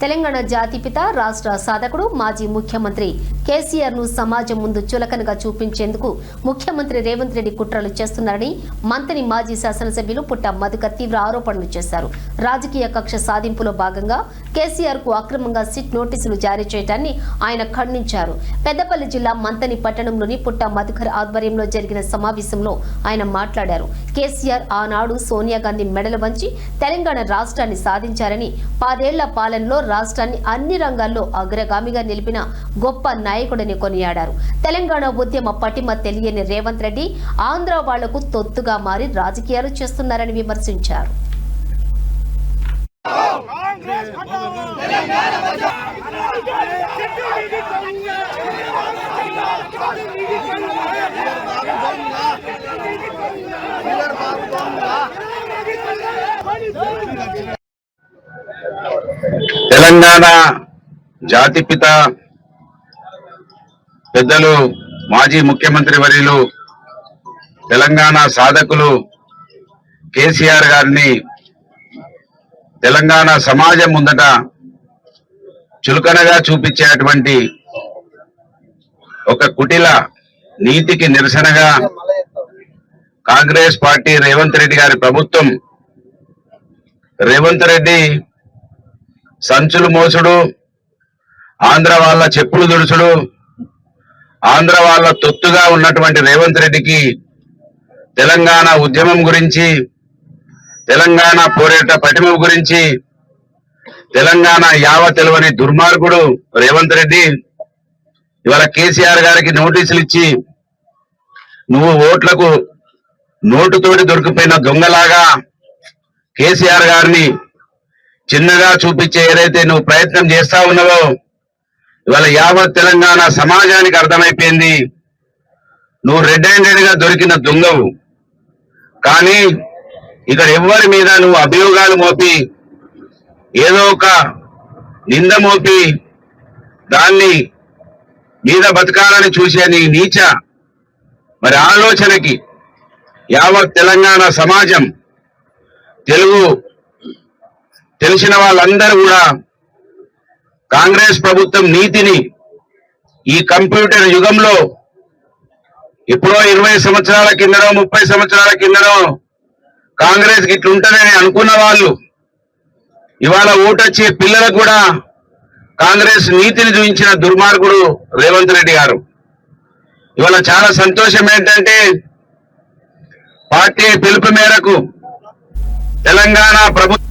తెలంగాణ జాతిపిత రాష్ట్ర సాధకుడు మాజీ ముఖ్యమంత్రి కేసీఆర్ ను సమాజం ముందు చులకనగా చూపించేందుకు ముఖ్యమంత్రి రేవంత్ రెడ్డి కుట్రలు చేస్తున్నారని మంత్రి మాజీ శాసనసభ్యులు పుట్ట మధుకర్ తీవ్ర ఆరోపణలు చేశారు. రాజకీయ కక్ష సాధింపులో భాగంగా కేసీఆర్ కు అక్రమంగా సిట్ నోటీసులు జారీ చేయడాన్ని ఆయన ఖండించారు. పెద్దపల్లి జిల్లా మంతని పట్టణంలోని పుట్ట మధుకర్ ఆధ్వర్యంలో జరిగిన సమావేశంలో ఆయన మాట్లాడారు. కేసీఆర్ ఆనాడు సోనియా గాంధీ మెడలు వంచి తెలంగాణ రాష్ట్రాన్ని సాధించారని, 10 ఏళ్ల పాలనలో రాష్ట్రాన్ని అన్ని రంగాల్లో అగ్రగామిగా నిలిపిన గొప్ప నాయకుడిని కొనియాడారు. తెలంగాణ ఉద్యమ పటిమ తెలియని రేవంత్ రెడ్డి ఆంధ్ర వాళ్లకు తొత్తుగా మారి రాజకీయాలు చేస్తున్నారని విమర్శించారు. తెలంగాణ జాతిపిత పెద్దలు మాజీ ముఖ్యమంత్రి వర్యులు తెలంగాణ సాధకులు కేసీఆర్ గారిని తెలంగాణ సమాజం ముందట చులకనగా చూపించేటువంటి ఒక కుటిల నీతికి నిరసనగా కాంగ్రెస్ పార్టీ రేవంత్ రెడ్డి గారి ప్రభుత్వం, రేవంత్ రెడ్డి సంచులు మోసుడు, ఆంధ్ర వాళ్ళ చెప్పులు దుడుచుడు, ఆంధ్ర వాళ్ళ తొత్తుగా ఉన్నటువంటి రేవంత్ రెడ్డికి తెలంగాణ ఉద్యమం గురించి, తెలంగాణ పోరాట పటిమ గురించి, తెలంగాణ యావ తెలవని దుర్మార్గుడు రేవంత్ రెడ్డి ఇవాళ కేసీఆర్ గారికి నోటీసులు ఇచ్చి, నువ్వు ఓట్లకు నోటుతోటి దొరికిపోయిన దొంగలాగా కేసీఆర్ గారిని చిన్నగా చూపించే ఏదైతే నువ్వు ప్రయత్నం చేస్తా ఉన్నావో ఇవాళ యావత్ తెలంగాణ సమాజానికి అర్థమైపోయింది, నువ్వు రెడ్ హ్యాండెడ్ గా దొరికిన దొంగవు. కానీ ఇక్కడ ఎవరి మీద నువ్వు అభియోగాలు మోపి ఏదో ఒక నింద మోపి దాన్ని మీద బతకాలని చూసే నీ నీచ మరి ఆలోచనకి యావత్ తెలంగాణ సమాజం, తెలుగు తెలిసిన వాళ్ళందరూ కూడా కాంగ్రెస్ ప్రభుత్వం నీతిని ఈ కంప్యూటర్ యుగంలో ఎప్పుడో 20 సంవత్సరాల కిందనో 30 సంవత్సరాల కిందనో కాంగ్రెస్ కి ఇట్లుంటదని అనుకున్న వాళ్ళు ఇవాళ ఓటొచ్చే పిల్లలకు కూడా కాంగ్రెస్ నీతిని చూపించిన దుర్మార్గుడు రేవంత్ రెడ్డి గారు. ఇవాళ చాలా సంతోషం ఏంటంటే పార్టీ పిలుపు మేరకు తెలంగాణ ప్రభుత్వం